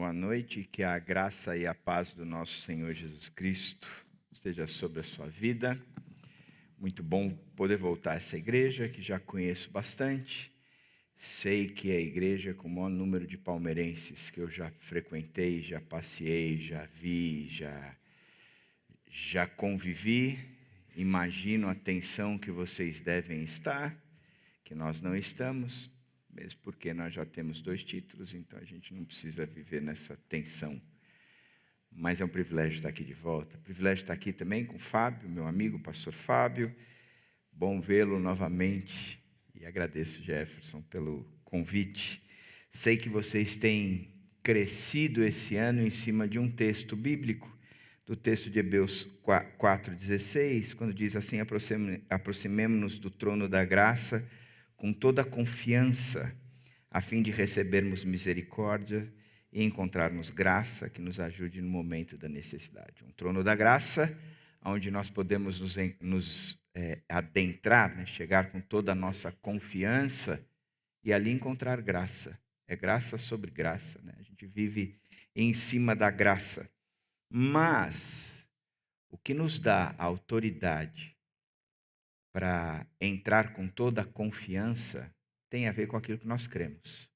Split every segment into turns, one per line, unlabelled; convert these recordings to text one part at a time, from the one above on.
boa noite, que a graça e a paz do nosso Senhor Jesus Cristo esteja sobre a sua vida. Muito bom poder voltar a essa igreja, que já conheço bastante. Sei que é a igreja com o maior número de palmeirenses que eu já frequentei, já passei, já vi, já convivi. Imagino a tensão que vocês devem estar, que nós não estamos. Mesmo porque nós já temos 2 títulos, então a gente não precisa viver nessa tensão. Mas é um privilégio estar aqui de volta. Privilégio estar aqui também com o Fábio, meu amigo, pastor Fábio. Bom vê-lo novamente. E agradeço, Jefferson, pelo convite. Sei que vocês têm crescido esse ano em cima de um texto bíblico, do texto de Hebreus 4,16, quando diz assim: aproximemo-nos do trono da graça com toda a confiança, a fim de recebermos misericórdia e encontrarmos graça que nos ajude no momento da necessidade. Um trono da graça, onde nós podemos nos adentrar, né? Chegar com toda a nossa confiança e ali encontrar graça. É graça sobre graça, né? A gente vive em cima da graça. Mas o que nos dá a autoridade para entrar com toda a confiança tem a ver com aquilo que nós cremos.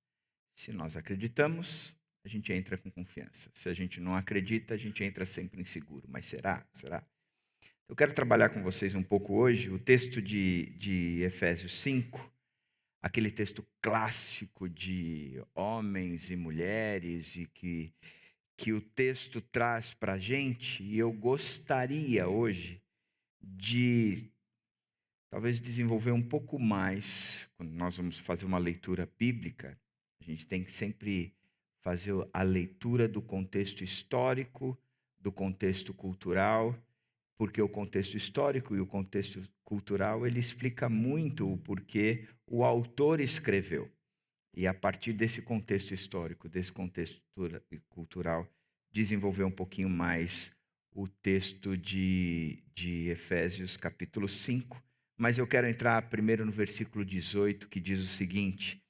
Se nós acreditamos, a gente entra com confiança. Se a gente não acredita, a gente entra sempre inseguro. Mas será? Será? Eu quero trabalhar com vocês um pouco hoje o texto de Efésios 5, aquele texto clássico de homens e mulheres e que o texto traz para a gente. E eu gostaria hoje de talvez desenvolver um pouco mais. Quando nós vamos fazer uma leitura bíblica, a gente tem que sempre fazer a leitura do contexto histórico, do contexto cultural, porque o contexto histórico e o contexto cultural, ele explica muito o porquê o autor escreveu. E a partir desse contexto histórico, desse contexto cultural, desenvolver um pouquinho mais o texto de Efésios capítulo 5. Mas eu quero entrar primeiro no versículo 18, que diz o seguinte: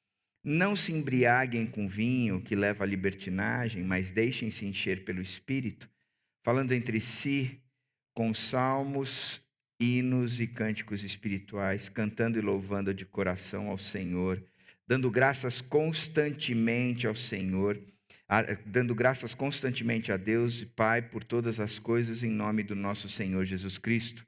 não se embriaguem com vinho que leva à libertinagem, mas deixem-se encher pelo Espírito, falando entre si com salmos, hinos e cânticos espirituais, cantando e louvando de coração ao Senhor, dando graças constantemente ao Senhor, dando graças constantemente a Deus e Pai por todas as coisas em nome do nosso Senhor Jesus Cristo.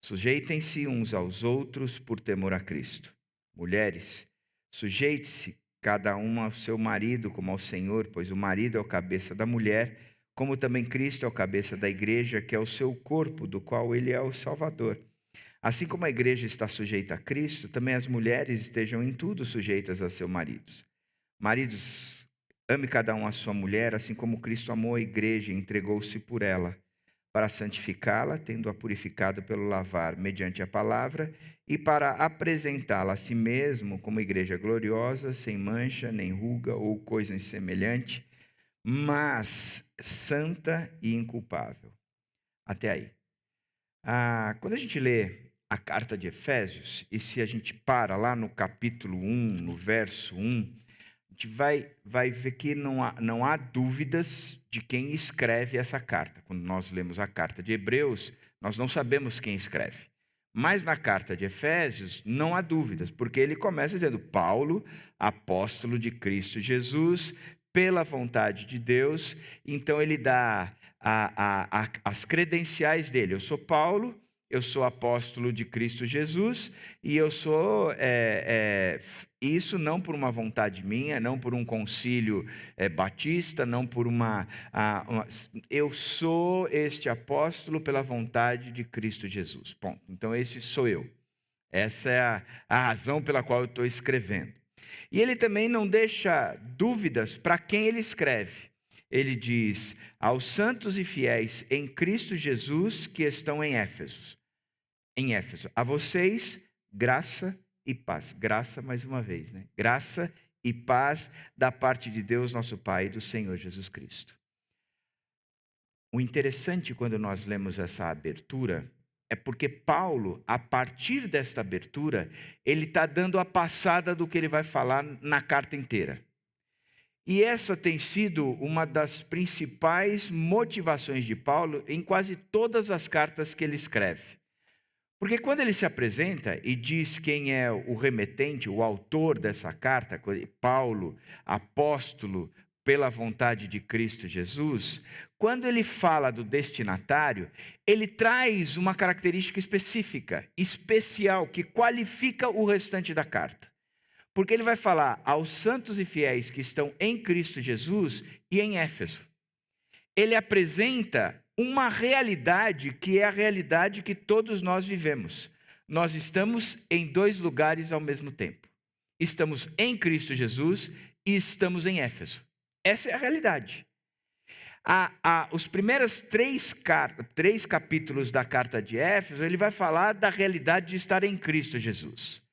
Sujeitem-se uns aos outros por temor a Cristo. Mulheres, sujeite-se cada uma ao seu marido como ao Senhor, pois o marido é o cabeça da mulher, como também Cristo é o cabeça da igreja, que é o seu corpo, do qual ele é o Salvador. Assim como a igreja está sujeita a Cristo, também as mulheres estejam em tudo sujeitas a seus maridos. Maridos, ame cada um a sua mulher, assim como Cristo amou a igreja e entregou-se por ela, para santificá-la, tendo-a purificado pelo lavar mediante a palavra, e para apresentá-la a si mesmo como igreja gloriosa, sem mancha, nem ruga ou coisa semelhante, mas santa e inculpável. Até aí. Quando a gente lê a carta de Efésios, e se a gente para lá no capítulo 1, no verso 1, a gente vai ver que não há dúvidas de quem escreve essa carta. Quando nós lemos a carta de Hebreus, nós não sabemos quem escreve. Mas na carta de Efésios não há dúvidas, porque ele começa dizendo: Paulo, apóstolo de Cristo Jesus, pela vontade de Deus. Então ele dá as credenciais dele. Eu sou Paulo, eu sou apóstolo de Cristo Jesus, e eu sou isso não por uma vontade minha, não por um concílio batista, não por eu sou este apóstolo pela vontade de Cristo Jesus. Ponto. Então esse sou eu. Essa é a razão pela qual eu estou escrevendo. E ele também não deixa dúvidas para quem ele escreve. Ele diz: aos santos e fiéis em Cristo Jesus que estão em Éfeso. Em Éfeso, a vocês, graça e paz. Graça mais uma vez, né? Graça e paz da parte de Deus, nosso Pai, e do Senhor Jesus Cristo. O interessante quando nós lemos essa abertura é porque Paulo, a partir desta abertura, ele está dando a passada do que ele vai falar na carta inteira. E essa tem sido uma das principais motivações de Paulo em quase todas as cartas que ele escreve. Porque quando ele se apresenta e diz quem é o remetente, o autor dessa carta, Paulo, apóstolo pela vontade de Cristo Jesus, quando ele fala do destinatário, ele traz uma característica específica, especial, que qualifica o restante da carta. Porque ele vai falar aos santos e fiéis que estão em Cristo Jesus e em Éfeso. Ele apresenta uma realidade que é a realidade que todos nós vivemos. Nós estamos em dois lugares ao mesmo tempo. Estamos em Cristo Jesus e estamos em Éfeso. Essa é a realidade. Os primeiros três capítulos da carta de Éfeso, ele vai falar da realidade de estar em Cristo Jesus.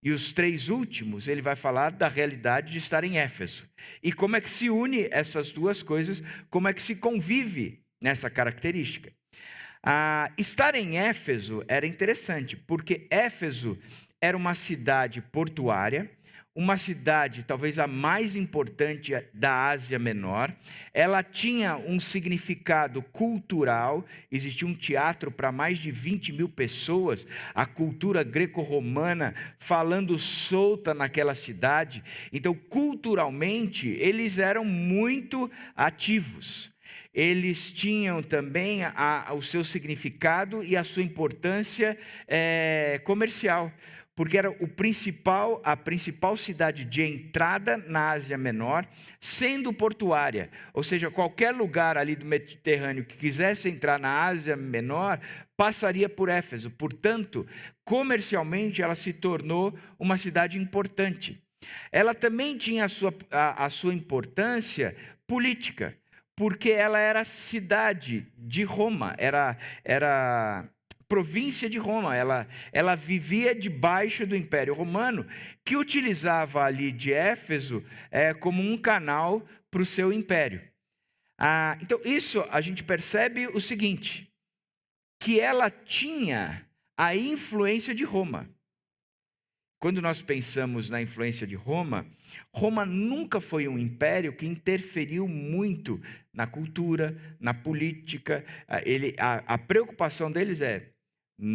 E os 3 últimos, ele vai falar da realidade de estar em Éfeso. E como é que se une essas duas coisas, como é que se convive nessa característica. Estar em Éfeso era interessante, porque Éfeso era uma cidade portuária, uma cidade talvez a mais importante da Ásia Menor. Ela tinha um significado cultural, existia um teatro para mais de 20 mil pessoas, a cultura greco-romana falando solta naquela cidade. Então, culturalmente, eles eram muito ativos. Eles tinham também o seu significado e a sua importância comercial, porque era a principal cidade de entrada na Ásia Menor, sendo portuária. Ou seja, qualquer lugar ali do Mediterrâneo que quisesse entrar na Ásia Menor, passaria por Éfeso. Portanto, comercialmente, ela se tornou uma cidade importante. Ela também tinha a sua importância política, porque ela era cidade de Roma, era província de Roma, ela vivia debaixo do Império Romano, que utilizava ali de Éfeso como um canal para o seu império. Então, isso a gente percebe o seguinte, que ela tinha a influência de Roma. Quando nós pensamos na influência de Roma, Roma nunca foi um império que interferiu muito na cultura, na política. A preocupação deles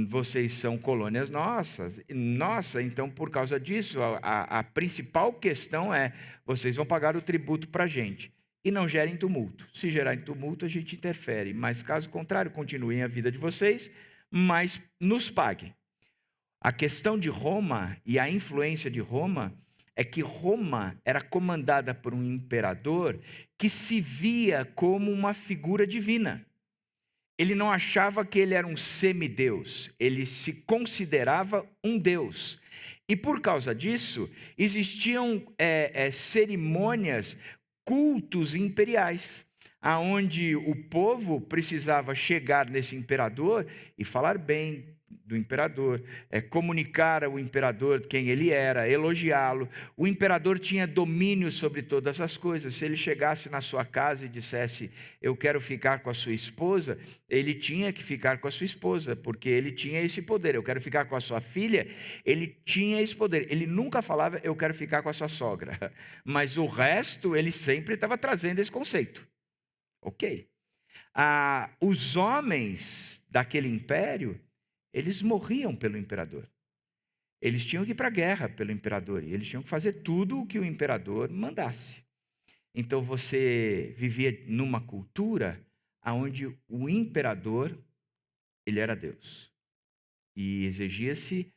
vocês são colônias nossas. Nossa, então por causa disso, a principal questão vocês vão pagar o tributo para a gente. E não gerem tumulto. Se gerarem tumulto, a gente interfere. Mas caso contrário, continuem a vida de vocês, mas nos paguem. A questão de Roma e a influência de Roma é que Roma era comandada por um imperador que se via como uma figura divina. Ele não achava que ele era um semideus, ele se considerava um deus. E por causa disso, existiam cerimônias, cultos imperiais, aonde o povo precisava chegar nesse imperador e falar bem do imperador, comunicar ao imperador quem ele era, elogiá-lo. O imperador tinha domínio sobre todas as coisas. Se ele chegasse na sua casa e dissesse, eu quero ficar com a sua esposa, ele tinha que ficar com a sua esposa, porque ele tinha esse poder. Eu quero ficar com a sua filha, ele tinha esse poder. Ele nunca falava, eu quero ficar com a sua sogra. Mas o resto, ele sempre estava trazendo esse conceito. Ok. Os homens daquele império, eles morriam pelo imperador. Eles tinham que ir para a guerra pelo imperador. E eles tinham que fazer tudo o que o imperador mandasse. Então você vivia numa cultura onde o imperador, ele era Deus. E exigia-se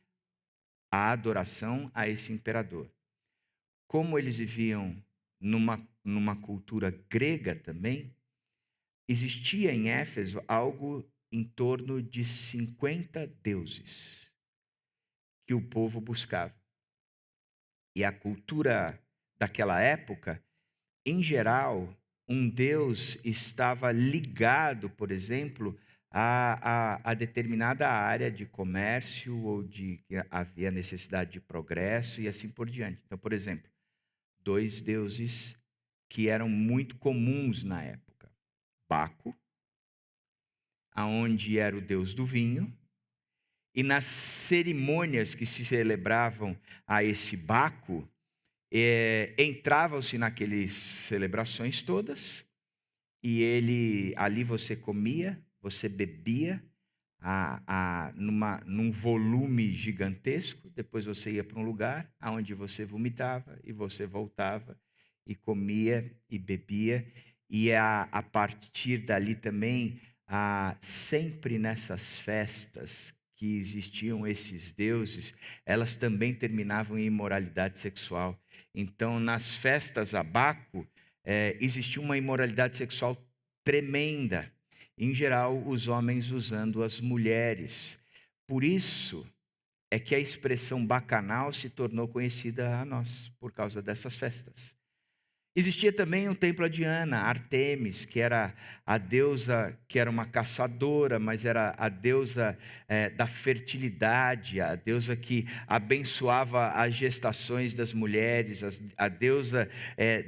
a adoração a esse imperador. Como eles viviam numa cultura grega também, existia em Éfeso algo em torno de 50 deuses que o povo buscava. E a cultura daquela época, em geral, um deus estava ligado, por exemplo, a determinada área de comércio ou de que havia necessidade de progresso e assim por diante. Então, por exemplo, 2 deuses que eram muito comuns na época. Baco, aonde era o deus do vinho, e nas cerimônias que se celebravam a esse Baco, entravam-se naquelas celebrações todas, e ali você comia, você bebia, num volume gigantesco. Depois você ia para um lugar onde você vomitava e você voltava e comia e bebia. E a partir dali também, sempre nessas festas que existiam esses deuses, elas também terminavam em imoralidade sexual. Então, nas festas a Baco, existia uma imoralidade sexual tremenda. Em geral, os homens usando as mulheres. Por isso é que a expressão bacanal se tornou conhecida a nós, por causa dessas festas. Existia também um templo a Diana, Artemis, que era a deusa, que era uma caçadora, mas era a deusa da fertilidade, a deusa que abençoava as gestações das mulheres, a deusa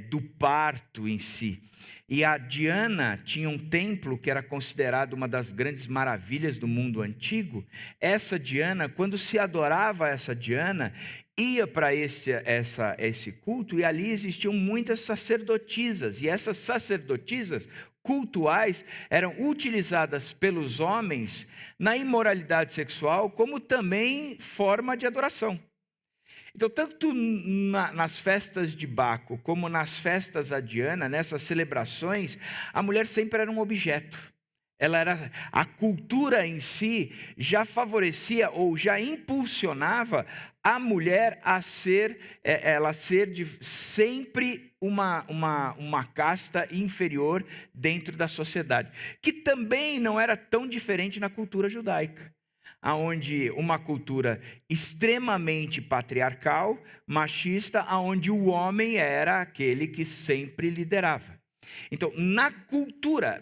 do parto em si. E a Diana tinha um templo que era considerado uma das grandes maravilhas do mundo antigo. Essa Diana, quando se adorava essa Diana, ia para esse culto, e ali existiam muitas sacerdotisas, e essas sacerdotisas cultuais eram utilizadas pelos homens na imoralidade sexual, como também forma de adoração. Então, tanto nas festas de Baco, como nas festas a Diana, nessas celebrações, a mulher sempre era um objeto. A cultura em si já favorecia ou já impulsionava a mulher a ser, sempre uma casta inferior dentro da sociedade, que também não era tão diferente na cultura judaica, aonde uma cultura extremamente patriarcal, machista, aonde o homem era aquele que sempre liderava. Então, na cultura,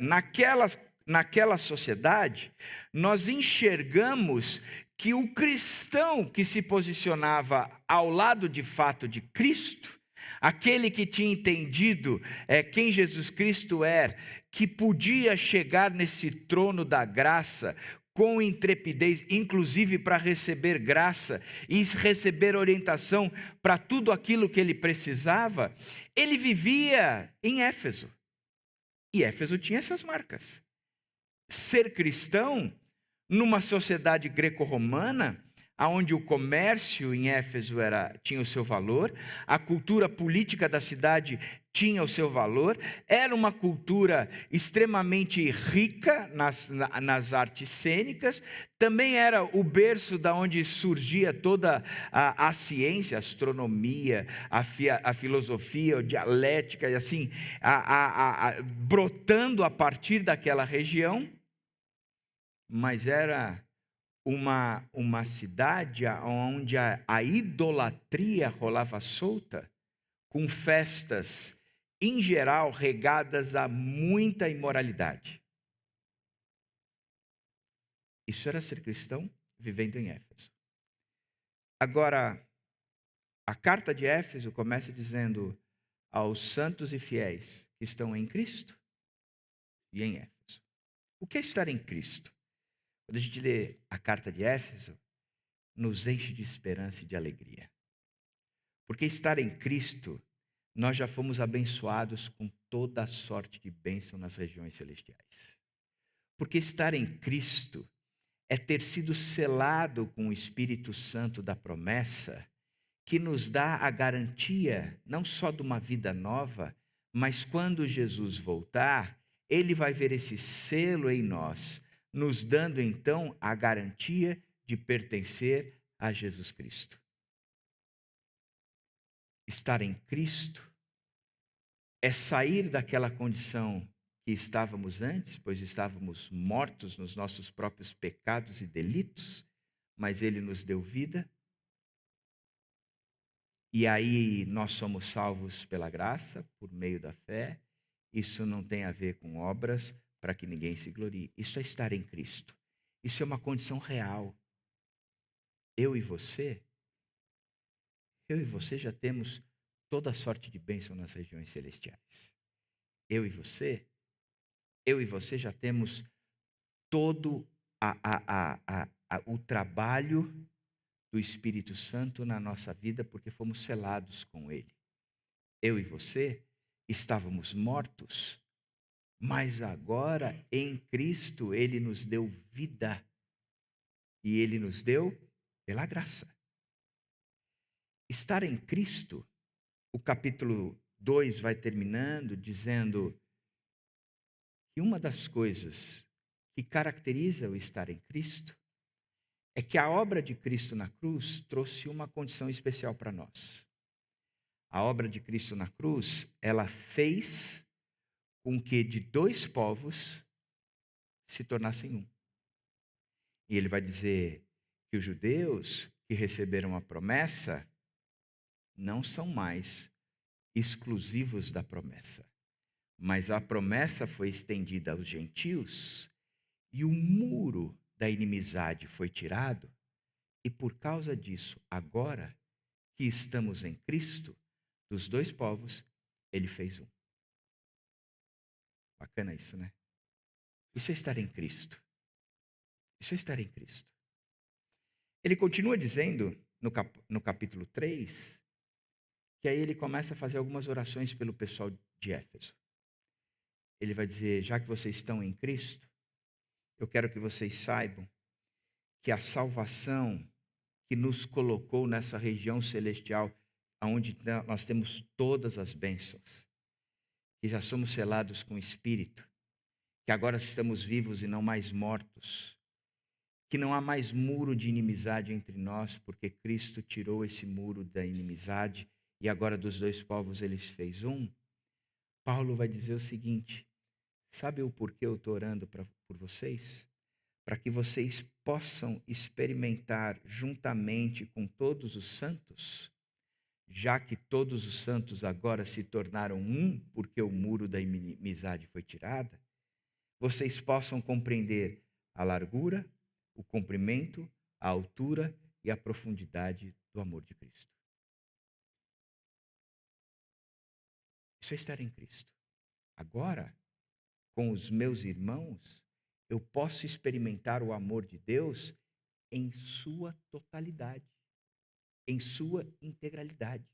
naquela sociedade, nós enxergamos que o cristão que se posicionava ao lado de fato de Cristo, aquele que tinha entendido quem Jesus Cristo era, que podia chegar nesse trono da graça com intrepidez, inclusive para receber graça e receber orientação para tudo aquilo que ele precisava, ele vivia em Éfeso. E Éfeso tinha essas marcas. Ser cristão, numa sociedade greco-romana, onde o comércio em Éfeso tinha o seu valor, a cultura política da cidade tinha o seu valor, era uma cultura extremamente rica nas artes cênicas, também era o berço da onde surgia toda a ciência, a astronomia, a filosofia, a dialética, e assim, brotando a partir daquela região, mas era uma cidade onde a idolatria rolava solta, com festas, em geral, regadas a muita imoralidade. Isso era ser cristão vivendo em Éfeso. Agora, a carta de Éfeso começa dizendo aos santos e fiéis que estão em Cristo e em Éfeso. O que é estar em Cristo? Quando a gente lê a carta de Éfeso, nos enche de esperança e de alegria. Porque estar em Cristo, nós já fomos abençoados com toda a sorte de bênção nas regiões celestiais. Porque estar em Cristo é ter sido selado com o Espírito Santo da promessa, que nos dá a garantia não só de uma vida nova, mas quando Jesus voltar, ele vai ver esse selo em nós, nos dando então a garantia de pertencer a Jesus Cristo. Estar em Cristo é sair daquela condição que estávamos antes, pois estávamos mortos nos nossos próprios pecados e delitos, mas ele nos deu vida. E aí nós somos salvos pela graça, por meio da fé. Isso não tem a ver com obras para que ninguém se glorie. Isso é estar em Cristo. Isso é uma condição real. Eu e você já temos toda a sorte de bênção nas regiões celestiais. Eu e você já temos todo o trabalho do Espírito Santo na nossa vida, porque fomos selados com Ele. eu e você, estávamos mortos, mas agora em Cristo Ele nos deu vida. E Ele nos deu pela graça. Estar em Cristo, o capítulo 2 vai terminando dizendo que uma das coisas que caracteriza o estar em Cristo é que a obra de Cristo na cruz trouxe uma condição especial para nós. A obra de Cristo na cruz, ela fez com que de dois povos se tornassem um. E ele vai dizer que os judeus que receberam a promessa não são mais exclusivos da promessa, mas a promessa foi estendida aos gentios e o muro da inimizade foi tirado, e por causa disso, agora que estamos em Cristo, dos dois povos, ele fez um. Bacana isso, né? Isso é estar em Cristo. Isso é estar em Cristo. Ele continua dizendo, no capítulo 3, que aí ele começa a fazer algumas orações pelo pessoal de Éfeso. Ele vai dizer, já que vocês estão em Cristo, eu quero que vocês saibam que a salvação que nos colocou nessa região celestial, onde nós temos todas as bênçãos, que já somos selados com o Espírito, que agora estamos vivos e não mais mortos, que não há mais muro de inimizade entre nós, porque Cristo tirou esse muro da inimizade e agora dos dois povos ele fez um. Paulo vai dizer o seguinte, sabe o porquê eu estou orando por vocês? Para que vocês possam experimentar juntamente com todos os santos, já que todos os santos agora se tornaram um, porque o muro da inimizade foi tirado, vocês possam compreender a largura, o comprimento, a altura e a profundidade do amor de Cristo. Isso é estar em Cristo. Agora, com os meus irmãos, eu posso experimentar o amor de Deus em sua totalidade, em sua integralidade.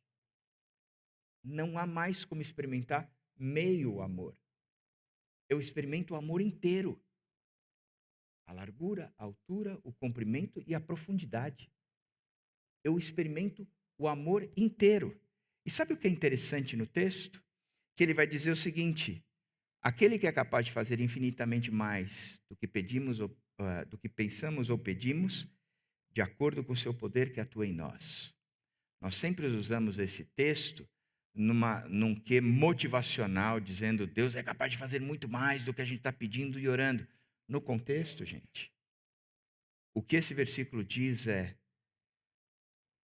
Não há mais como experimentar meio amor. Eu experimento o amor inteiro. A largura, a altura, o comprimento e a profundidade. Eu experimento o amor inteiro. E sabe o que é interessante no texto? Que ele vai dizer o seguinte, aquele que é capaz de fazer infinitamente mais do que pedimos, do que pensamos ou pedimos, de acordo com o seu poder que atua em nós. Nós sempre usamos esse texto num quê motivacional, dizendo Deus é capaz de fazer muito mais do que a gente está pedindo e orando. No contexto, gente, o que esse versículo diz é,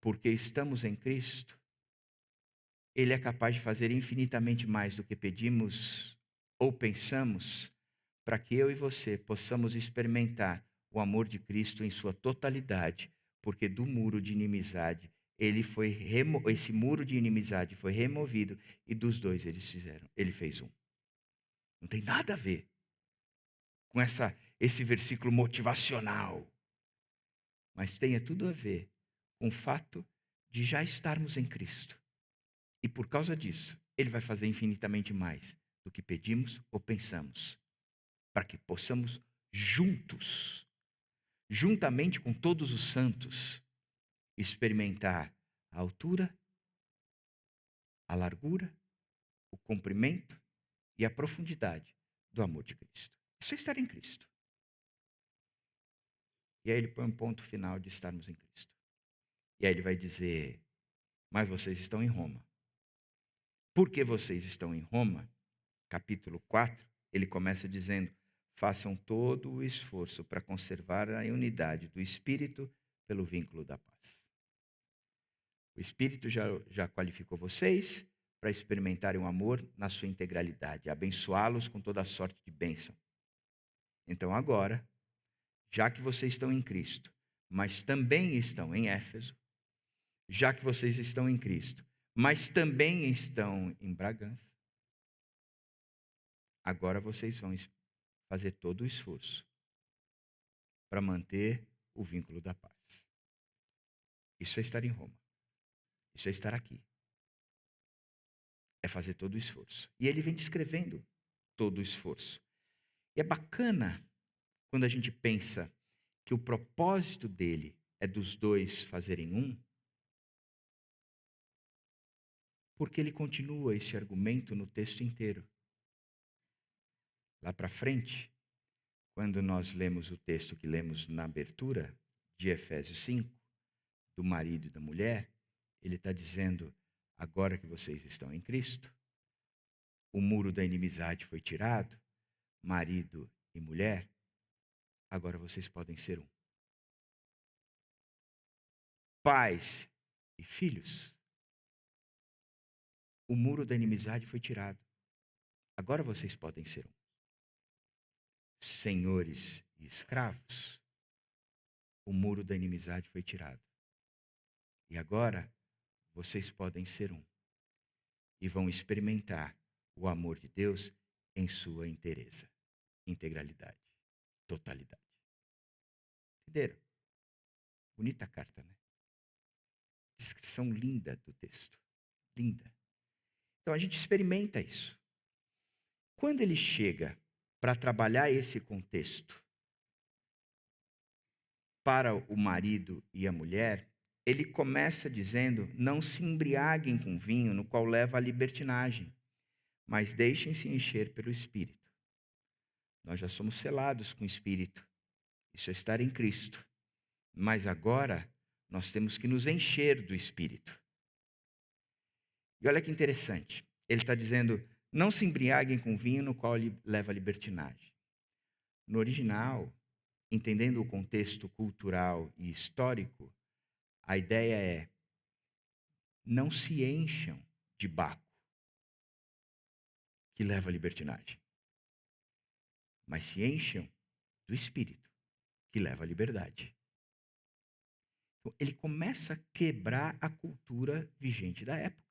porque estamos em Cristo, Ele é capaz de fazer infinitamente mais do que pedimos ou pensamos, para que eu e você possamos experimentar o amor de Cristo em sua totalidade, porque do muro de inimizade, esse muro de inimizade foi removido e dos dois ele fez um. Não tem nada a ver com esse versículo motivacional, mas tem tudo a ver com o fato de já estarmos em Cristo. E por causa disso, Ele vai fazer infinitamente mais do que pedimos ou pensamos, para que possamos juntos, juntamente com todos os santos, experimentar a altura, a largura, o comprimento e a profundidade do amor de Cristo. Isso é estar em Cristo. E aí ele põe um ponto final de estarmos em Cristo. E aí ele vai dizer, mas vocês estão em Roma. Porque vocês estão em Roma, capítulo 4, ele começa dizendo, façam todo o esforço para conservar a unidade do Espírito pelo vínculo da paz. O Espírito já qualificou vocês para experimentarem o amor na sua integralidade, abençoá-los com toda a sorte de bênção. Então agora, já que vocês estão em Cristo, mas também estão em Éfeso, já que vocês estão em Cristo, mas também estão em Bragança, agora vocês vão fazer todo o esforço para manter o vínculo da paz. Isso é estar em Roma. Isso é estar aqui. é fazer todo o esforço. E ele vem descrevendo todo o esforço. E é bacana quando a gente pensa que o propósito dele é dos dois fazerem um, porque ele continua esse argumento no texto inteiro. Lá para frente, quando nós lemos o texto que lemos na abertura de Efésios 5, do marido e da mulher, ele está dizendo, agora que vocês estão em Cristo, o muro da inimizade foi tirado, marido e mulher, agora vocês podem ser um. Pais e filhos, o muro da inimizade foi tirado. Agora vocês podem ser um. Senhores e escravos, o muro da inimizade foi tirado. E agora vocês podem ser um. E vão experimentar o amor de Deus em sua inteireza, integralidade, totalidade. Entenderam? Bonita carta, né? Descrição linda do texto. Linda. Então a gente experimenta isso. Quando ele chega para trabalhar esse contexto para o marido e a mulher, ele começa dizendo, não se embriaguem com vinho, no qual leva a libertinagem, mas deixem-se encher pelo Espírito. Nós já somos selados com o Espírito. Isso é estar em Cristo. Mas agora, nós temos que nos encher do Espírito. E olha que interessante. Ele está dizendo, não se embriaguem com vinho, no qual leva a libertinagem. No original, entendendo o contexto cultural e histórico, a ideia é, não se encham de Baco, que leva a libertinagem, mas se encham do Espírito, que leva a liberdade. Então, ele começa a quebrar a cultura vigente da época,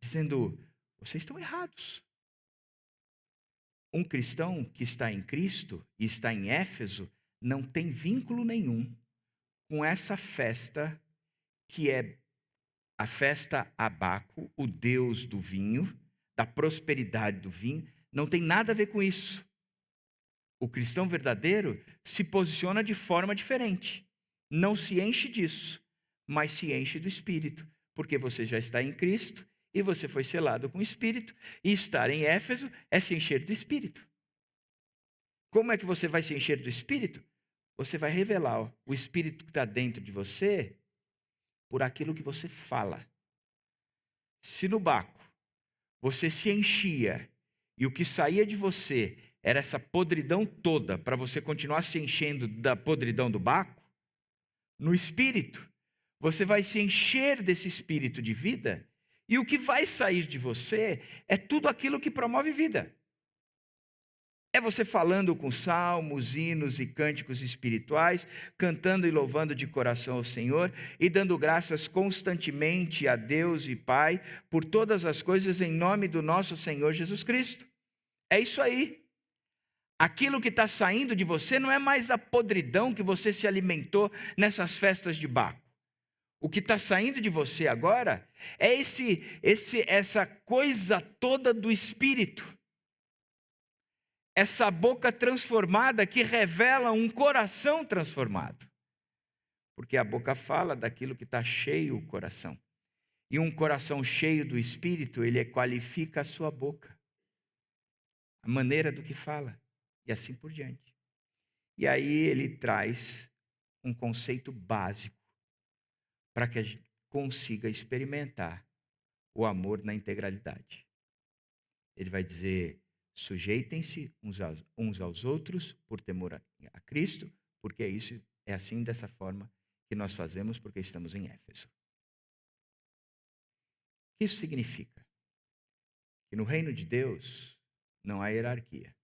dizendo, vocês estão errados. Um cristão que está em Cristo e está em Éfeso não tem vínculo nenhum com essa festa que é a festa a Baco, o deus do vinho, da prosperidade do vinho, não tem nada a ver com isso. O cristão verdadeiro se posiciona de forma diferente. Não se enche disso, mas se enche do Espírito, porque você já está em Cristo e você foi selado com o Espírito, e estar em Éfeso é se encher do Espírito. Como é que você vai se encher do Espírito? Você vai revelar o Espírito que está dentro de você por aquilo que você fala. Se no Baco você se enchia e o que saía de você era essa podridão toda para você continuar se enchendo da podridão do Baco, no Espírito, você vai se encher desse Espírito de vida e o que vai sair de você é tudo aquilo que promove vida. É você falando com salmos, hinos e cânticos espirituais, cantando e louvando de coração ao Senhor e dando graças constantemente a Deus e Pai por todas as coisas em nome do nosso Senhor Jesus Cristo. É isso aí. Aquilo que está saindo de você não é mais a podridão que você se alimentou nessas festas de Baco. O que está saindo de você agora é essa coisa toda do Espírito. Essa boca transformada que revela um coração transformado. Porque a boca fala daquilo que está cheio o coração. E um coração cheio do Espírito, ele qualifica a sua boca. A maneira do que fala. E assim por diante. E aí ele traz um conceito básico para que a gente consiga experimentar o amor na integralidade. Ele vai dizer, sujeitem-se uns aos outros por temor a Cristo, porque é assim, dessa forma, que nós fazemos porque estamos em Éfeso. O que isso significa? Que no reino de Deus não há hierarquia.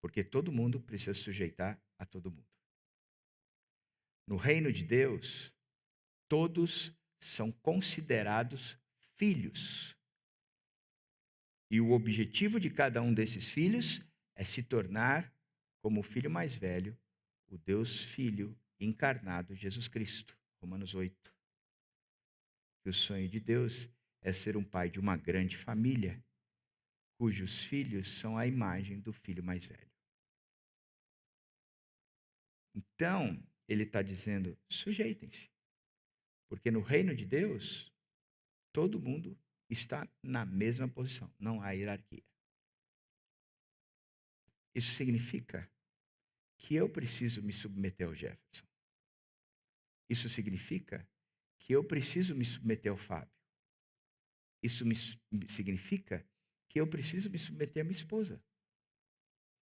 Porque todo mundo precisa se sujeitar a todo mundo. No reino de Deus, todos são considerados filhos. E o objetivo de cada um desses filhos é se tornar como o filho mais velho, o Deus Filho encarnado, Jesus Cristo. Romanos 8. que o sonho de Deus é ser um pai de uma grande família, cujos filhos são a imagem do filho mais velho. Então, ele está dizendo: sujeitem-se, porque no reino de Deus, todo mundo está na mesma posição, não há hierarquia. Isso significa que eu preciso me submeter ao Jefferson. Isso significa que eu preciso me submeter ao Fábio. Isso significa que eu preciso me submeter à minha esposa.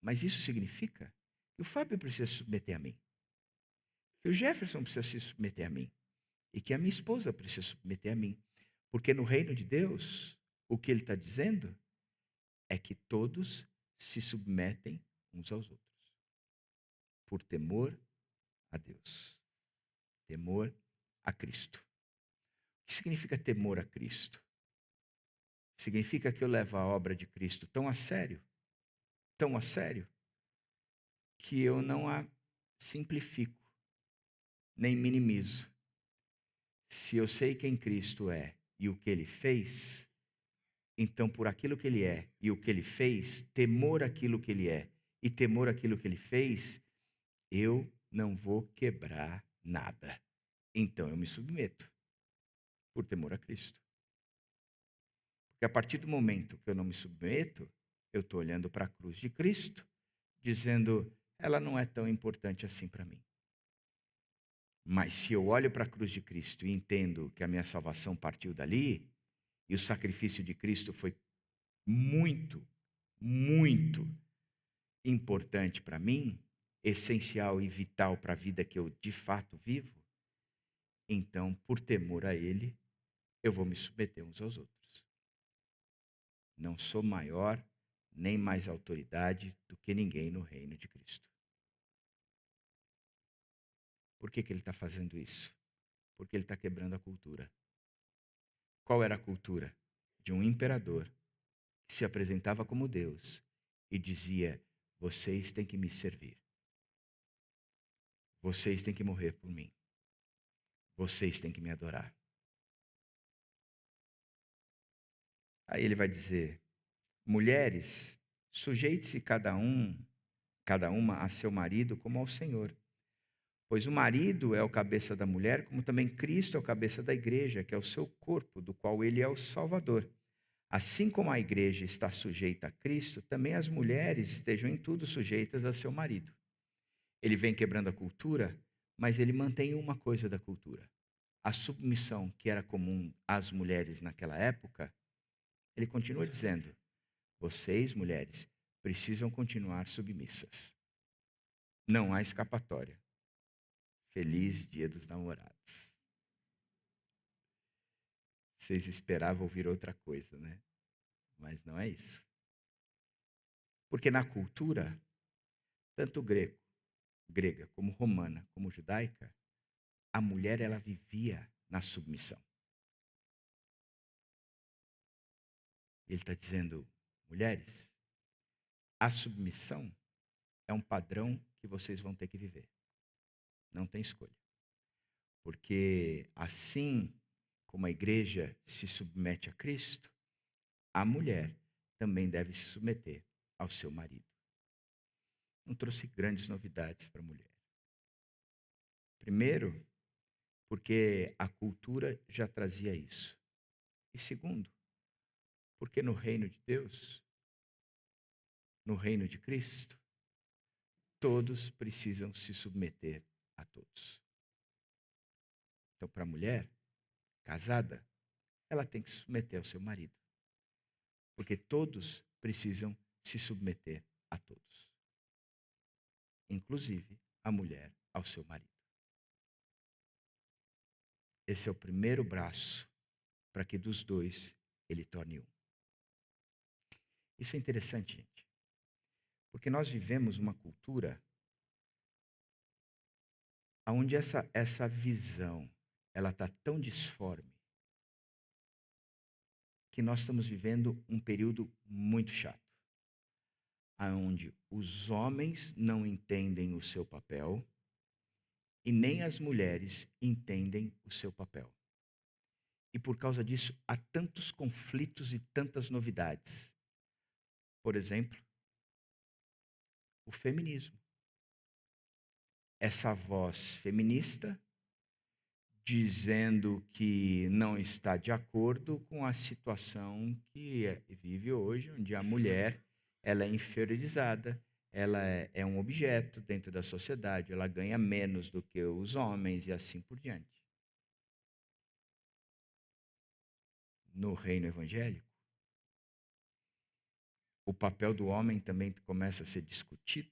Mas isso significa que o Fábio precisa se submeter a mim. Que o Jefferson precisa se submeter a mim. E que a minha esposa precisa se submeter a mim. Porque no reino de Deus, o que ele está dizendo é que todos se submetem uns aos outros. Por temor a Deus. Temor a Cristo. O que significa temor a Cristo? Significa que eu levo a obra de Cristo tão a sério, que eu não a simplifico, nem minimizo. Se eu sei quem Cristo é e o que ele fez, então por aquilo que ele é e o que ele fez, temor aquilo que ele é e temor aquilo que ele fez, eu não vou quebrar nada. Então eu me submeto por temor a Cristo. Porque a partir do momento que eu não me submeto, eu estou olhando para a cruz de Cristo, dizendo, ela não é tão importante assim para mim. Mas se eu olho para a cruz de Cristo e entendo que a minha salvação partiu dali, e o sacrifício de Cristo foi muito, muito importante para mim, essencial e vital para a vida que eu de fato vivo, então, por temor a Ele, eu vou me submeter uns aos outros. Não sou maior nem mais autoridade do que ninguém no reino de Cristo. Por que ele está fazendo isso? Porque ele está quebrando a cultura. Qual era a cultura? De um imperador que se apresentava como Deus e dizia: vocês têm que me servir. Vocês têm que morrer por mim. Vocês têm que me adorar. Aí ele vai dizer: mulheres, sujeite-se cada uma a seu marido como ao Senhor. Pois o marido é o cabeça da mulher, como também Cristo é o cabeça da igreja, que é o seu corpo, do qual ele é o Salvador. Assim como a igreja está sujeita a Cristo, também as mulheres estejam em tudo sujeitas a seu marido. Ele vem quebrando a cultura, mas ele mantém uma coisa da cultura. A submissão que era comum às mulheres naquela época, ele continua dizendo: vocês, mulheres, precisam continuar submissas. Não há escapatória. Feliz Dia dos Namorados. Vocês esperavam ouvir outra coisa, né? Mas não é isso. Porque na cultura, tanto grega, como romana, como judaica, a mulher ela vivia na submissão. Ele está dizendo, mulheres, a submissão é um padrão que vocês vão ter que viver. Não tem escolha. Porque assim como a igreja se submete a Cristo, a mulher também deve se submeter ao seu marido. Não trouxe grandes novidades para a mulher. Primeiro, porque a cultura já trazia isso. E segundo, porque no reino de Deus, no reino de Cristo, todos precisam se submeter a todos. Então, para a mulher casada, ela tem que se submeter ao seu marido. Porque todos precisam se submeter a todos. Inclusive a mulher ao seu marido. Esse é o primeiro braço para que dos dois ele torne um. Isso é interessante, gente. Porque nós vivemos uma cultura onde essa visão ela está tão disforme que nós estamos vivendo um período muito chato, onde os homens não entendem o seu papel e nem as mulheres entendem o seu papel. E E por causa disso, há tantos conflitos e tantas novidades. Por exemplo, o feminismo. Essa voz feminista dizendo que não está de acordo com a situação que vive hoje, onde a mulher ela é inferiorizada, ela é um objeto dentro da sociedade, ela ganha menos do que os homens e assim por diante. No reino evangélico, o papel do homem também começa a ser discutido,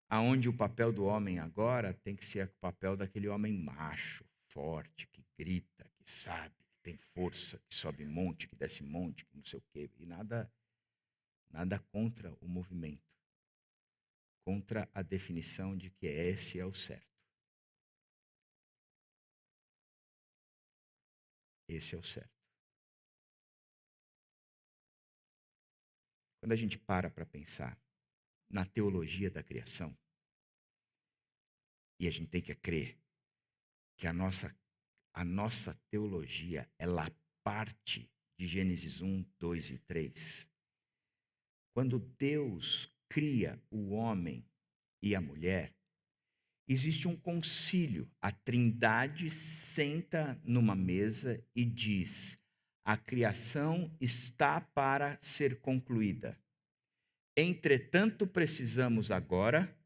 aonde o papel do homem agora tem que ser o papel daquele homem macho, forte, que grita, que sabe, que tem força, que sobe monte, que desce monte, que não sei o quê. E nada contra o movimento, contra a definição de que esse é o certo. Esse é o certo. Quando a gente para pensar na teologia da criação, e a gente tem que crer que a nossa teologia, ela parte de Gênesis 1, 2 e 3. Quando Deus cria o homem e a mulher, existe um concílio. A Trindade senta numa mesa e diz: a criação está para ser concluída. Entretanto, precisamos agora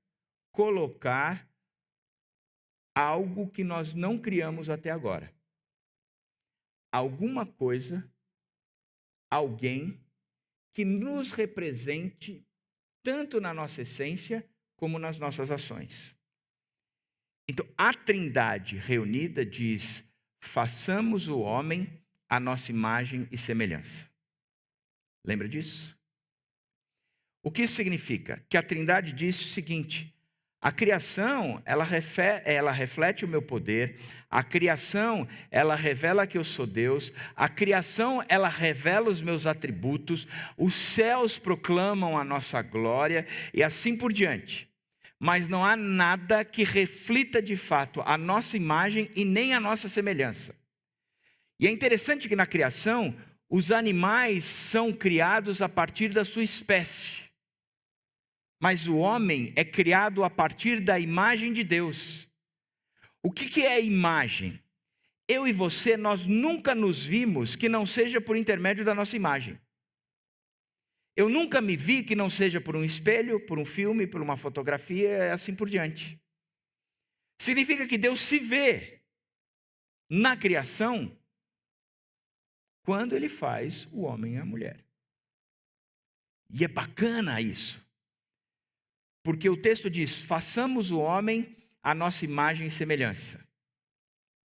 colocar algo que nós não criamos até agora. Alguma coisa, alguém que nos represente tanto na nossa essência como nas nossas ações. Então, a Trindade reunida diz: façamos o homem à nossa imagem e semelhança. Lembra disso? O que isso significa? Que a Trindade disse o seguinte: a criação, ela reflete o meu poder, a criação, ela revela que eu sou Deus, a criação, ela revela os meus atributos, os céus proclamam a nossa glória e assim por diante. Mas não há nada que reflita de fato a nossa imagem e nem a nossa semelhança. E é interessante que na criação, os animais são criados a partir da sua espécie. Mas o homem é criado a partir da imagem de Deus. O que é imagem? Eu e você, nós nunca nos vimos que não seja por intermédio da nossa imagem. Eu nunca me vi que não seja por um espelho, por um filme, por uma fotografia, assim por diante. Significa que Deus se vê na criação quando Ele faz o homem e a mulher. E é bacana isso. Porque o texto diz: façamos o homem à nossa imagem e semelhança.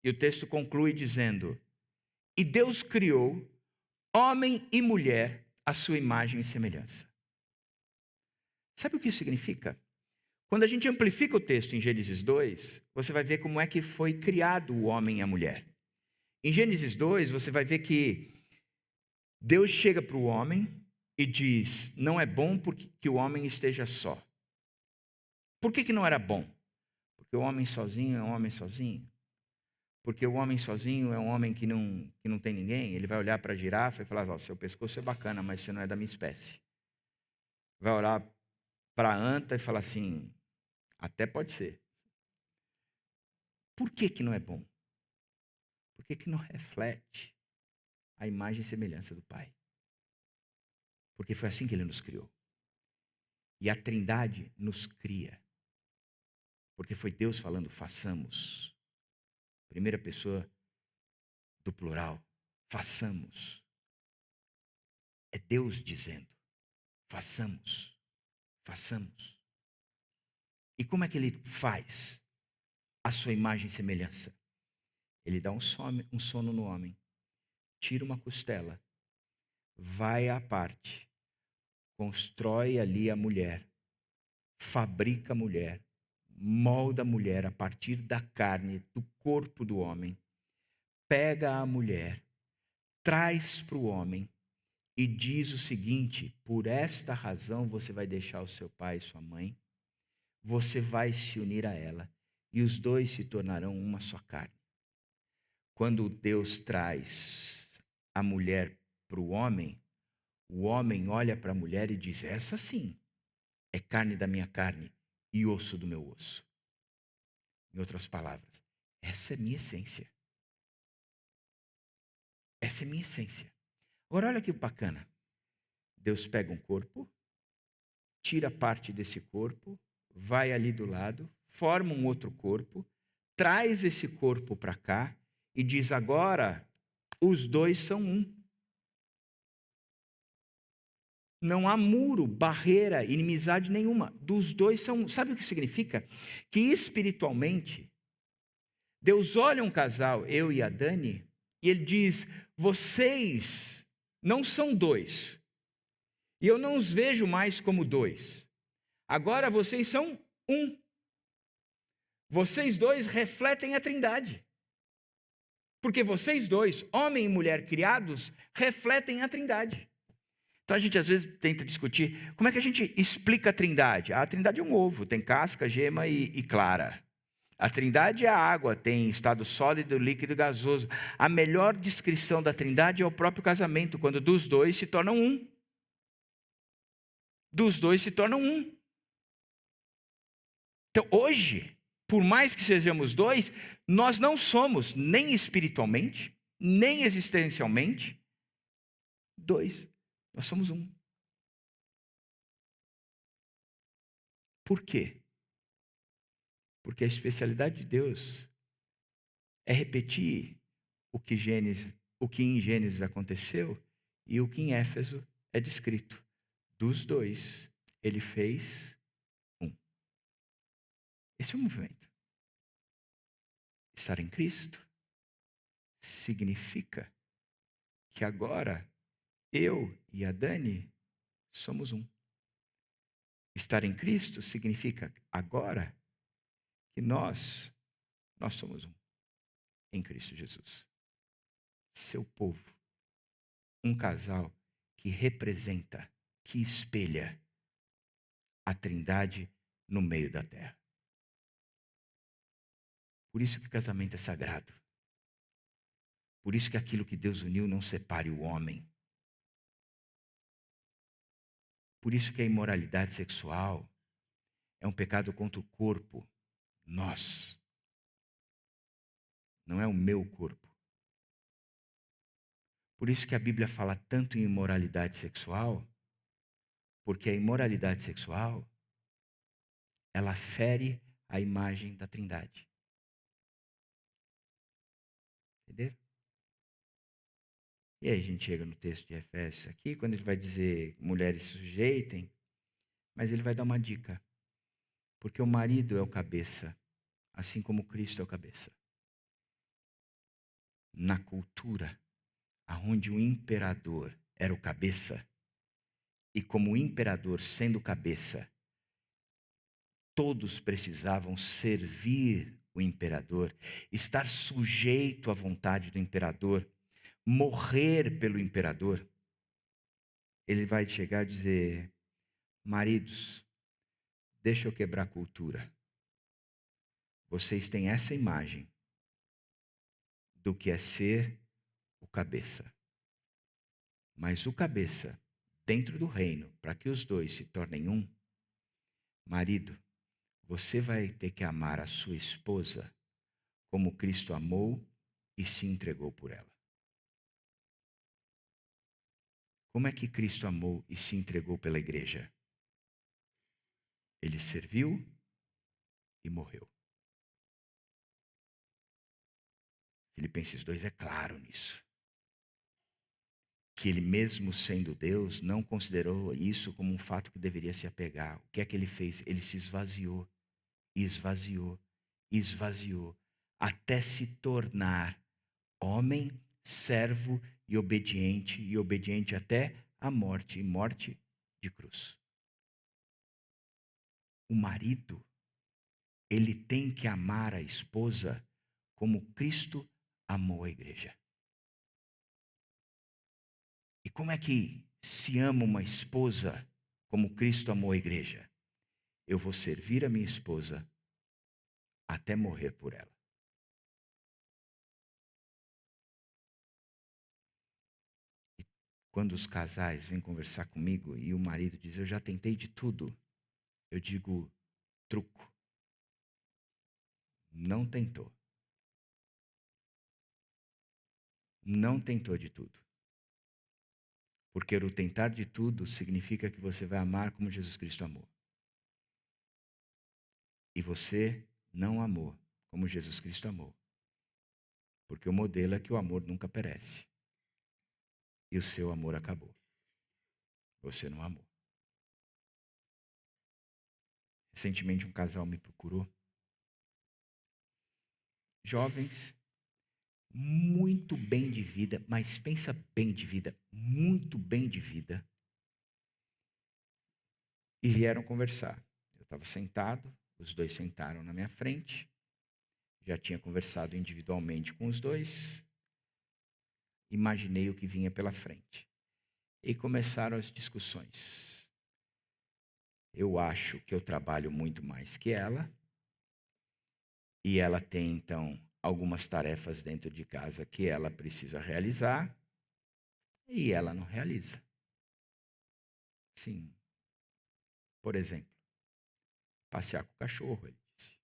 E o texto conclui dizendo: e Deus criou homem e mulher à sua imagem e semelhança. Sabe o que isso significa? Quando a gente amplifica o texto em Gênesis 2, você vai ver como é que foi criado o homem e a mulher. Em Gênesis 2, você vai ver que Deus chega para o homem e diz: não é bom que o homem esteja só. Por que não era bom? Porque o homem sozinho é um homem sozinho. Porque o homem sozinho é um homem que não tem ninguém. Ele vai olhar para a girafa e falar: ó, seu pescoço é bacana, mas você não é da minha espécie. Vai olhar para a anta e falar assim: até pode ser. Por que não é bom? Porque não reflete a imagem e semelhança do Pai. Porque foi assim que Ele nos criou. E a Trindade nos cria. Porque foi Deus falando: façamos. Primeira pessoa do plural, façamos. É Deus dizendo: façamos, façamos. E como é que Ele faz a sua imagem e semelhança? Ele dá um sono no homem, tira uma costela, vai à parte, constrói ali a mulher, fabrica a mulher, molda a mulher a partir da carne, do corpo do homem, pega a mulher, traz para o homem e diz o seguinte: por esta razão você vai deixar o seu pai e sua mãe, você vai se unir a ela e os dois se tornarão uma só carne. quando Deus traz a mulher para o homem olha para a mulher e diz: essa sim é carne da minha carne e osso do meu osso. Em outras palavras, essa é minha essência. Essa é minha essência. Agora olha que bacana. Deus pega um corpo, tira parte desse corpo, vai ali do lado, forma um outro corpo, traz esse corpo para cá e diz: agora os dois são um. Não há muro, barreira, inimizade nenhuma. Dos dois são um. Sabe o que significa? Que espiritualmente, Deus olha um casal, eu e a Dani, e Ele diz: vocês não são dois. E eu não os vejo mais como dois. Agora vocês são um. Vocês dois refletem a Trindade. Porque vocês dois, homem e mulher criados, refletem a Trindade. Então a gente às vezes tenta discutir como é que a gente explica a Trindade. A Trindade é um ovo, tem casca, gema e clara. A Trindade é a água, tem estado sólido, líquido e gasoso. A melhor descrição da Trindade é o próprio casamento, quando dos dois se tornam um. Dos dois se tornam um. Então hoje, por mais que sejamos dois, nós não somos nem espiritualmente, nem existencialmente dois. Nós somos um. Por quê? Porque a especialidade de Deus é repetir o que em Gênesis aconteceu e o que em Éfeso é descrito. Dos dois, ele fez um. Esse é o movimento. Estar em Cristo significa que agora eu e a Dani somos um. Estar em Cristo significa agora que nós somos um em Cristo Jesus. Seu povo, um casal que representa, que espelha a Trindade no meio da terra. Por isso que o casamento é sagrado. Por isso que aquilo que Deus uniu não separe o homem. Por isso que a imoralidade sexual é um pecado contra o corpo. Nós. Não é o meu corpo. Por isso que a Bíblia fala tanto em imoralidade sexual, porque a imoralidade sexual, ela fere a imagem da Trindade. Entenderam? E aí a gente chega no texto de Efésios aqui, quando ele vai dizer mulheres sujeitem, mas ele vai dar uma dica. Porque o marido é o cabeça, assim como Cristo é o cabeça. Na cultura, onde o imperador era o cabeça, e como o imperador sendo cabeça, todos precisavam servir o imperador, estar sujeito à vontade do imperador, morrer pelo imperador. Ele vai chegar e dizer: maridos, deixa eu quebrar a cultura. Vocês têm essa imagem do que é ser o cabeça. Mas o cabeça, dentro do reino, para que os dois se tornem um, marido, você vai ter que amar a sua esposa como Cristo amou e se entregou por ela. Como é que Cristo amou e se entregou pela igreja? Ele serviu e morreu. Filipenses 2 é claro nisso. Que ele mesmo sendo Deus, não considerou isso como um fato que deveria se apegar. O que é que ele fez? Ele se esvaziou, esvaziou, esvaziou, até se tornar homem, servo e obediente até a morte, e morte de cruz. O marido, ele tem que amar a esposa como Cristo amou a igreja. E como é que se ama uma esposa como Cristo amou a igreja? Eu vou servir a minha esposa até morrer por ela. quando os casais vêm conversar comigo e o marido diz, eu já tentei de tudo, eu digo, truco. Não tentou. Não tentou de tudo. Porque o tentar de tudo significa que você vai amar como Jesus Cristo amou. E você não amou como Jesus Cristo amou. Porque o modelo é que o amor nunca perece. E o seu amor acabou. Você não amou. Recentemente um casal me procurou. Jovens, muito bem de vida, mas pensa bem de vida, muito bem de vida. E vieram conversar. Eu estava sentado, os dois sentaram na minha frente. Já tinha conversado individualmente com os dois. Imaginei o que vinha pela frente. E começaram as discussões. Eu acho que eu trabalho muito mais que ela. E ela tem, então, algumas tarefas dentro de casa que ela precisa realizar. E ela não realiza. Sim. Por exemplo, passear com o cachorro, ele disse.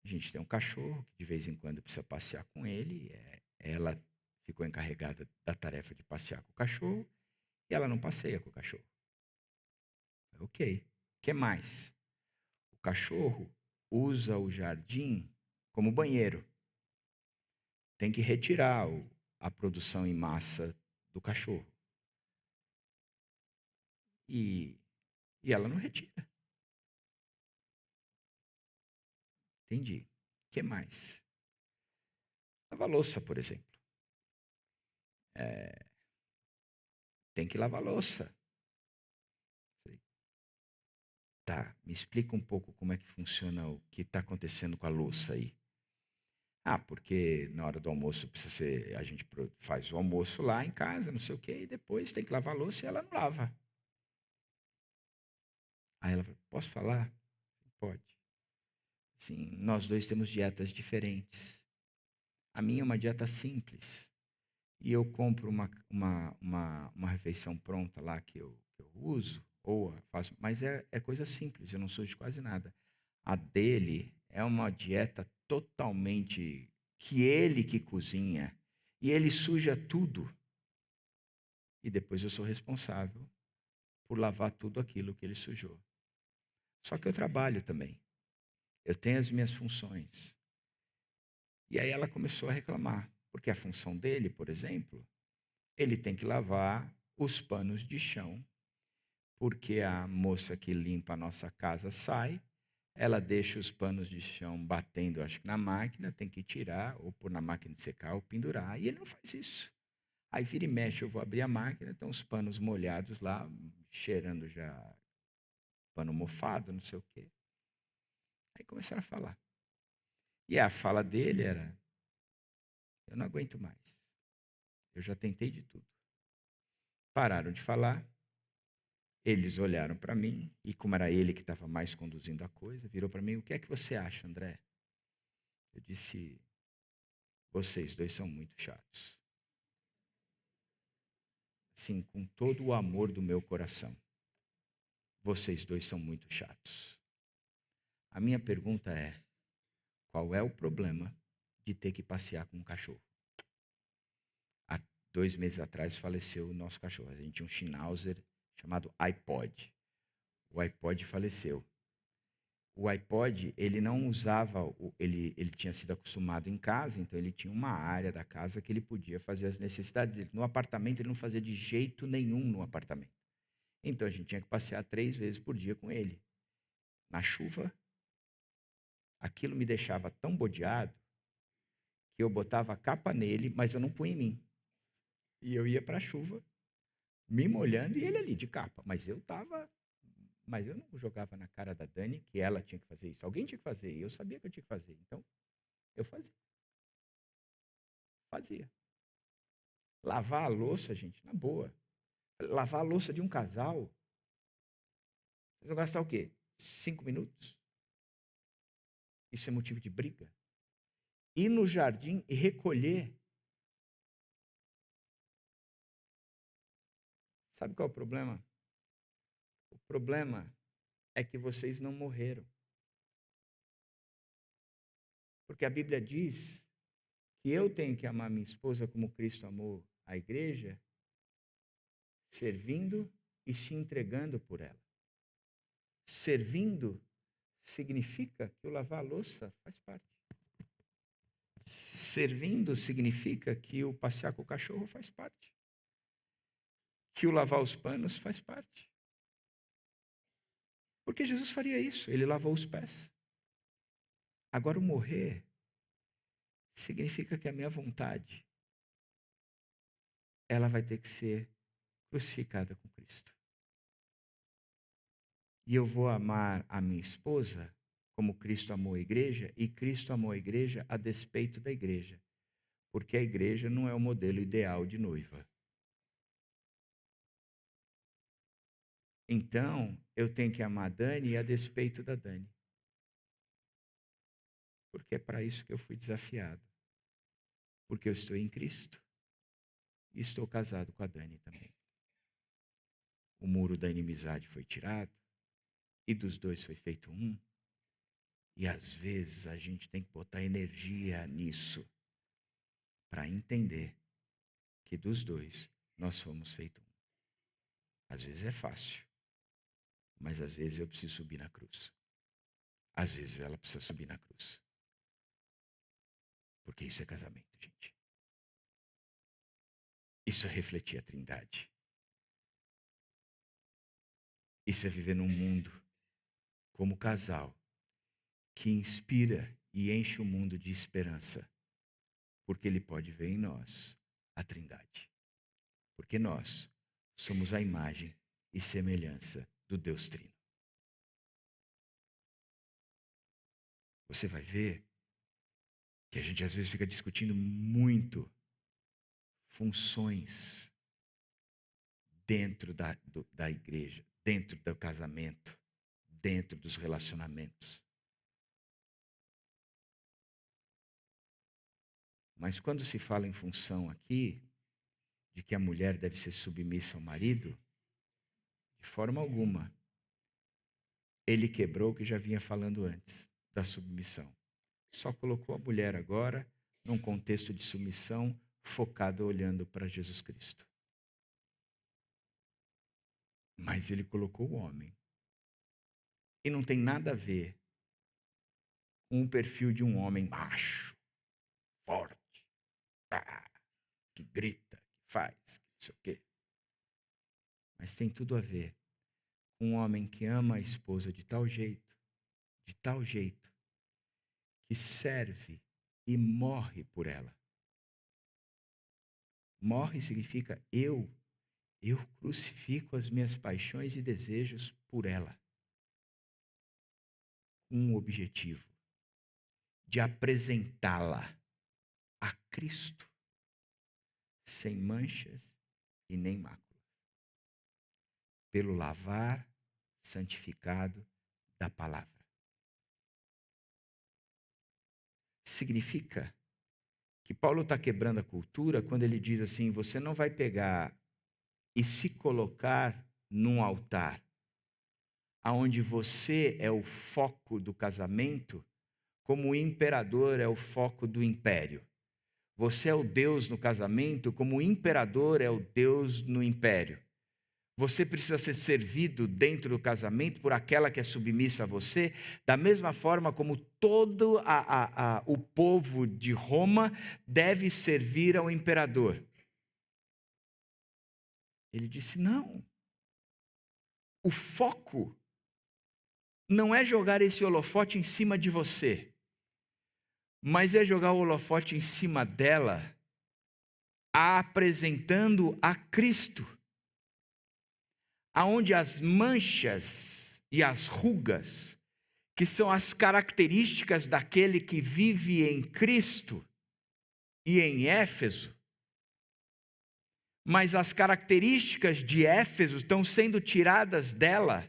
A gente tem um cachorro que de vez em quando precisa passear com ele. Ela ficou encarregada da tarefa de passear com o cachorro. E ela não passeia com o cachorro. Ok. O que mais? O cachorro usa o jardim como banheiro. Tem que retirar a produção em massa do cachorro. E ela não retira. Entendi. O que mais? Lavar louça, por exemplo. Tem que lavar louça. Tá, me explica um pouco como é que funciona o que está acontecendo com a louça aí. Ah, porque na hora do almoço precisa ser, a gente faz o almoço lá em casa, não sei o quê, e depois tem que lavar a louça e ela não lava. Aí ela falou, posso falar? Pode. Sim, nós dois temos dietas diferentes. A minha é uma dieta simples. E eu compro uma refeição pronta lá que eu uso, ou faço, mas é coisa simples, eu não sujo quase nada. A dele é uma dieta totalmente que ele que cozinha, e ele suja tudo. E depois eu sou responsável por lavar tudo aquilo que ele sujou. Só que eu trabalho também. Eu tenho as minhas funções. E aí ela começou a reclamar, porque a função dele, por exemplo, ele tem que lavar os panos de chão, porque a moça que limpa a nossa casa sai, ela deixa os panos de chão batendo, acho que na máquina, tem que tirar, ou pôr na máquina de secar, ou pendurar, e ele não faz isso. Aí vira e mexe, eu vou abrir a máquina, estão os panos molhados lá, cheirando já pano mofado, não sei o quê. Aí começaram a falar. E a fala dele era, eu não aguento mais. Eu já tentei de tudo. Pararam de falar. Eles olharam para mim, e como era ele que estava mais conduzindo a coisa, virou para mim, o que é que você acha, André? Eu disse, vocês dois são muito chatos. Sim, com todo o amor do meu coração. Vocês dois são muito chatos. A minha pergunta é, qual é o problema de ter que passear com um cachorro? Há 2 meses atrás faleceu o nosso cachorro. A gente tinha um Schnauzer chamado iPod. O iPod faleceu. O iPod, ele não usava, ele tinha sido acostumado em casa, então ele tinha uma área da casa que ele podia fazer as necessidades dele. No apartamento, ele não fazia de jeito nenhum no apartamento. Então a gente tinha que passear 3 vezes por dia com ele. Na chuva, aquilo me deixava tão bodeado que eu botava a capa nele, mas eu não punha em mim. E eu ia para a chuva, me molhando e ele ali de capa. Mas eu não jogava na cara da Dani que ela tinha que fazer isso. Alguém tinha que fazer, e eu sabia que eu tinha que fazer. Então, eu fazia. Fazia. Lavar a louça, gente, na boa. Lavar a louça de um casal, vocês vão gastar o quê? 5 minutos? Isso é motivo de briga? Ir no jardim e recolher Sabe qual é o problema? O problema é que vocês não morreram. Porque a Bíblia diz que eu tenho que amar minha esposa como Cristo amou a igreja, servindo e se entregando por ela. Servindo significa que o lavar a louça faz parte. Servindo significa que o passear com o cachorro faz parte. Que o lavar os panos faz parte. Porque Jesus faria isso, ele lavou os pés. Agora o morrer significa que a minha vontade, ela vai ter que ser crucificada com Cristo. E eu vou amar a minha esposa como Cristo amou a igreja, e Cristo amou a igreja a despeito da igreja. Porque a igreja não é o modelo ideal de noiva. Então, eu tenho que amar a Dani a despeito da Dani. Porque é para isso que eu fui desafiado. Porque eu estou em Cristo. E estou casado com a Dani também. O muro da inimizade foi tirado. E dos dois foi feito um. E às vezes a gente tem que botar energia nisso. Para entender que dos dois nós fomos feitos um. Às vezes é fácil. Mas às vezes eu preciso subir na cruz. Às vezes ela precisa subir na cruz. Porque isso é casamento, gente. Isso é refletir a Trindade. Isso é viver num mundo como casal que inspira e enche o mundo de esperança. Porque ele pode ver em nós a Trindade. Porque nós somos a imagem e semelhança do Deus Trino. Você vai ver que a gente às vezes fica discutindo muito funções dentro da igreja, dentro do casamento, dentro dos relacionamentos. Mas quando se fala em função aqui, de que a mulher deve ser submissa ao marido, de forma alguma, ele quebrou o que já vinha falando antes, da submissão. Só colocou a mulher agora num contexto de submissão focado olhando para Jesus Cristo. Mas ele colocou o homem. E não tem nada a ver com o perfil de um homem macho, forte, que grita, que faz, que não sei o quê. Mas tem tudo a ver com um homem que ama a esposa de tal jeito, que serve e morre por ela. Morre significa eu crucifico as minhas paixões e desejos por ela. Um objetivo, de apresentá-la a Cristo, sem manchas e nem máculas, pelo lavar santificado da palavra. Significa que Paulo está quebrando a cultura quando ele diz assim, você não vai pegar e se colocar num altar aonde você é o foco do casamento, como o imperador é o foco do império. Você é o Deus no casamento, como o imperador é o Deus no império. Você precisa ser servido dentro do casamento por aquela que é submissa a você, da mesma forma como todo o povo de Roma deve servir ao imperador. Ele disse, não. O foco não é jogar esse holofote em cima de você, mas é jogar o holofote em cima dela, apresentando a Cristo, aonde as manchas e as rugas, que são as características daquele que vive em Cristo e em Éfeso, mas as características de Éfeso estão sendo tiradas dela,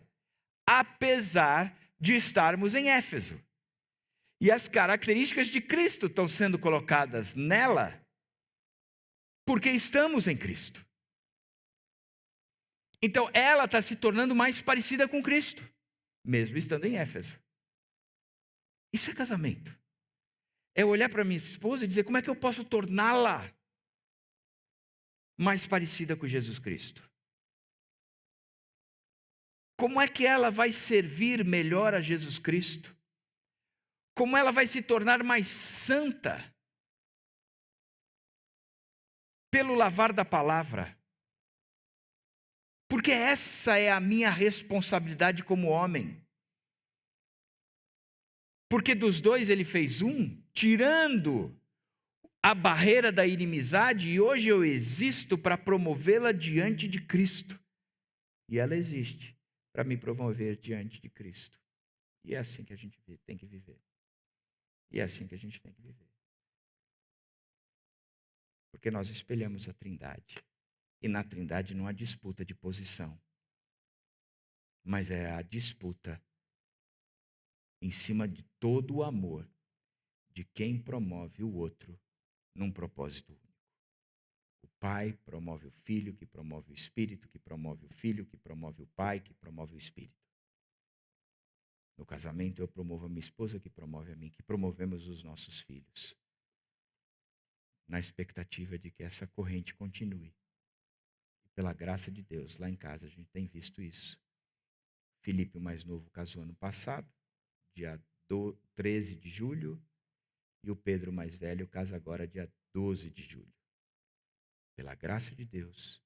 apesar de estarmos em Éfeso. E as características de Cristo estão sendo colocadas nela, porque estamos em Cristo. Então ela está se tornando mais parecida com Cristo, mesmo estando em Éfeso. Isso é casamento. É olhar para minha esposa e dizer: como é que eu posso torná-la mais parecida com Jesus Cristo? Como é que ela vai servir melhor a Jesus Cristo? Como ela vai se tornar mais santa pelo lavar da palavra? Porque essa é a minha responsabilidade como homem. Porque dos dois ele fez um, tirando a barreira da inimizade, e hoje eu existo para promovê-la diante de Cristo. E ela existe para me promover diante de Cristo. E é assim que a gente tem que viver. E é assim que a gente tem que viver. Porque nós espelhamos a Trindade. E na Trindade não há disputa de posição. Mas é a disputa em cima de todo o amor de quem promove o outro num propósito único. O Pai promove o Filho, que promove o Espírito, que promove o Filho, que promove o Pai, que promove o Espírito. No casamento eu promovo a minha esposa, que promove a mim, que promovemos os nossos filhos. Na expectativa de que essa corrente continue. E pela graça de Deus, lá em casa a gente tem visto isso. Felipe, o mais novo, casou ano passado, dia 13 de julho, e o Pedro, o mais velho, casa agora dia 12 de julho. Pela graça de Deus,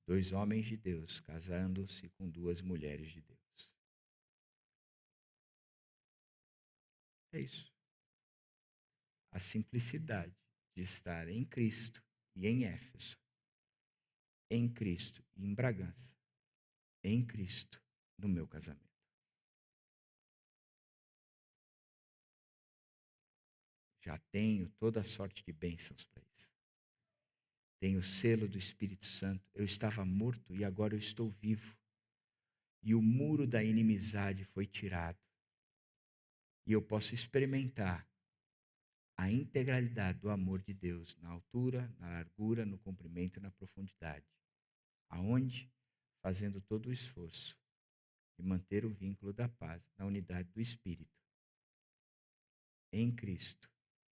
2 homens de Deus casando-se com 2 mulheres de Deus. É isso. A simplicidade de estar em Cristo e em Éfeso, em Cristo e em Bragança, em Cristo no meu casamento. Já tenho toda a sorte de bênçãos para isso. Tenho o selo do Espírito Santo. Eu estava morto e agora eu estou vivo. E o muro da inimizade foi tirado. E eu posso experimentar a integralidade do amor de Deus na altura, na largura, no comprimento e na profundidade. Aonde? Fazendo todo o esforço de manter o vínculo da paz na unidade do Espírito. Em Cristo,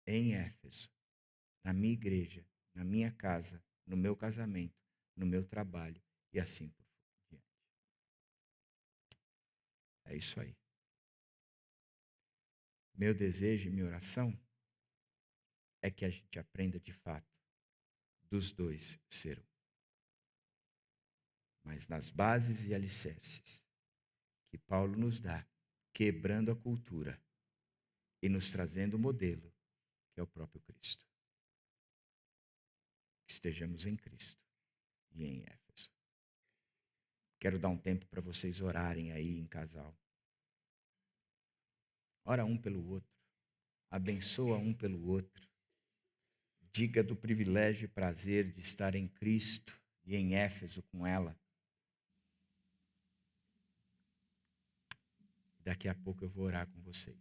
em Éfeso, na minha igreja, na minha casa, no meu casamento, no meu trabalho e assim por diante. É isso aí. Meu desejo e minha oração é que a gente aprenda de fato dos dois ser um. Mas nas bases e alicerces que Paulo nos dá, quebrando a cultura e nos trazendo o modelo, que é o próprio Cristo. Que estejamos em Cristo e em Éfeso. Quero dar um tempo para vocês orarem aí em casal. Ora um pelo outro. Abençoa um pelo outro. Diga do privilégio e prazer de estar em Cristo e em Éfeso com ela. Daqui a pouco eu vou orar com vocês.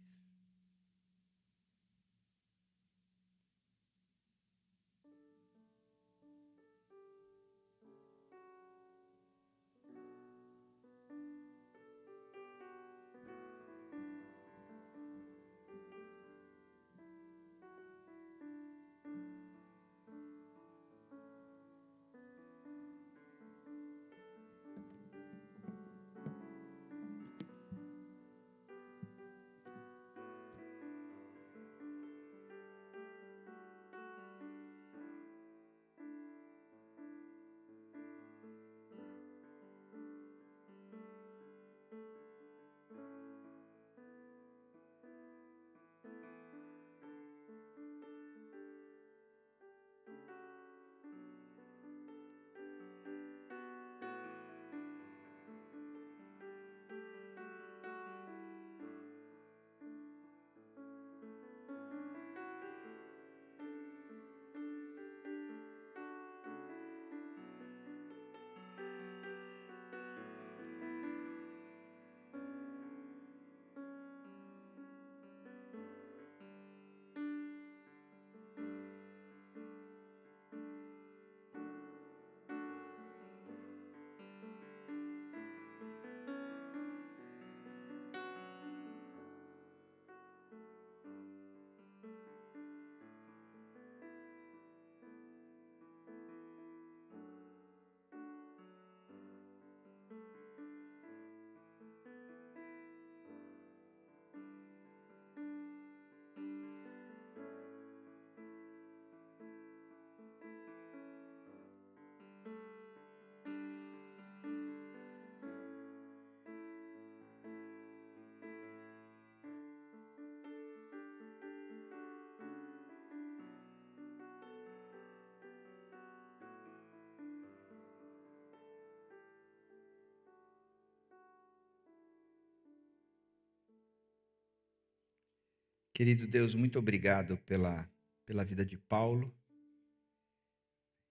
Querido Deus, muito obrigado pela vida de Paulo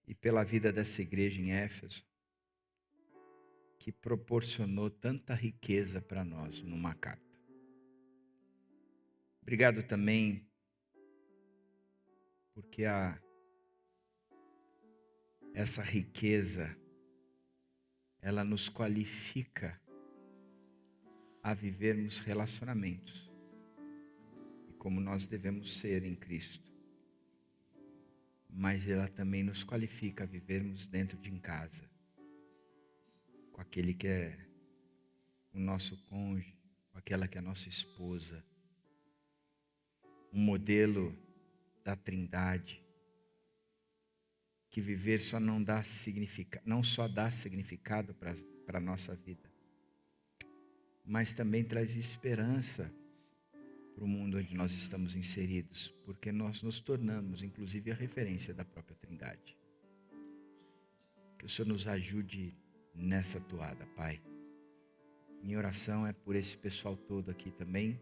e pela vida dessa igreja em Éfeso, que proporcionou tanta riqueza para nós numa carta. Obrigado também porque essa riqueza, ela nos qualifica a vivermos relacionamentos e como nós devemos ser em Cristo. Mas ela também nos qualifica a vivermos dentro de casa, com aquele que é o nosso cônjuge, com aquela que é a nossa esposa. Um modelo da Trindade, que viver não só dá significado para a nossa vida, mas também traz esperança para o mundo onde nós estamos inseridos, porque nós nos tornamos, inclusive, a referência da própria Trindade. Que o Senhor nos ajude nessa toada, Pai. Minha oração é por esse pessoal todo aqui também,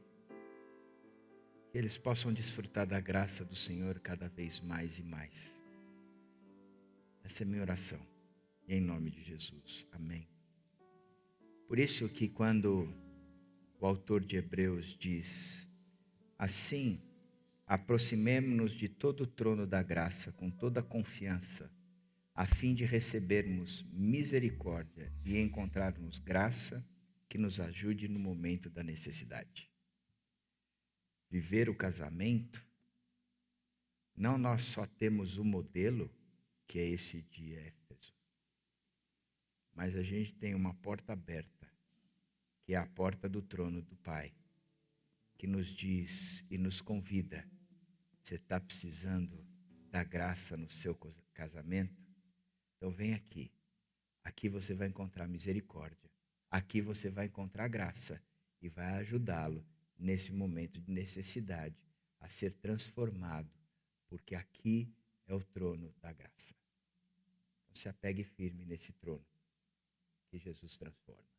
que eles possam desfrutar da graça do Senhor cada vez mais e mais. Essa é a minha oração, em nome de Jesus, amém. Por isso que quando o autor de Hebreus diz, assim, aproximemo-nos de todo o trono da graça com toda a confiança, a fim de recebermos misericórdia e encontrarmos graça que nos ajude no momento da necessidade. Viver o casamento, não nós só temos o modelo, que é esse de Éfeso, mas a gente tem uma porta aberta, que é a porta do trono do Pai, que nos diz e nos convida: você está precisando da graça no seu casamento? Então vem aqui. Aqui você vai encontrar misericórdia. Aqui você vai encontrar graça e vai ajudá-lo nesse momento de necessidade a ser transformado, porque aqui é o trono da graça. Então se apegue firme nesse trono que Jesus transforma.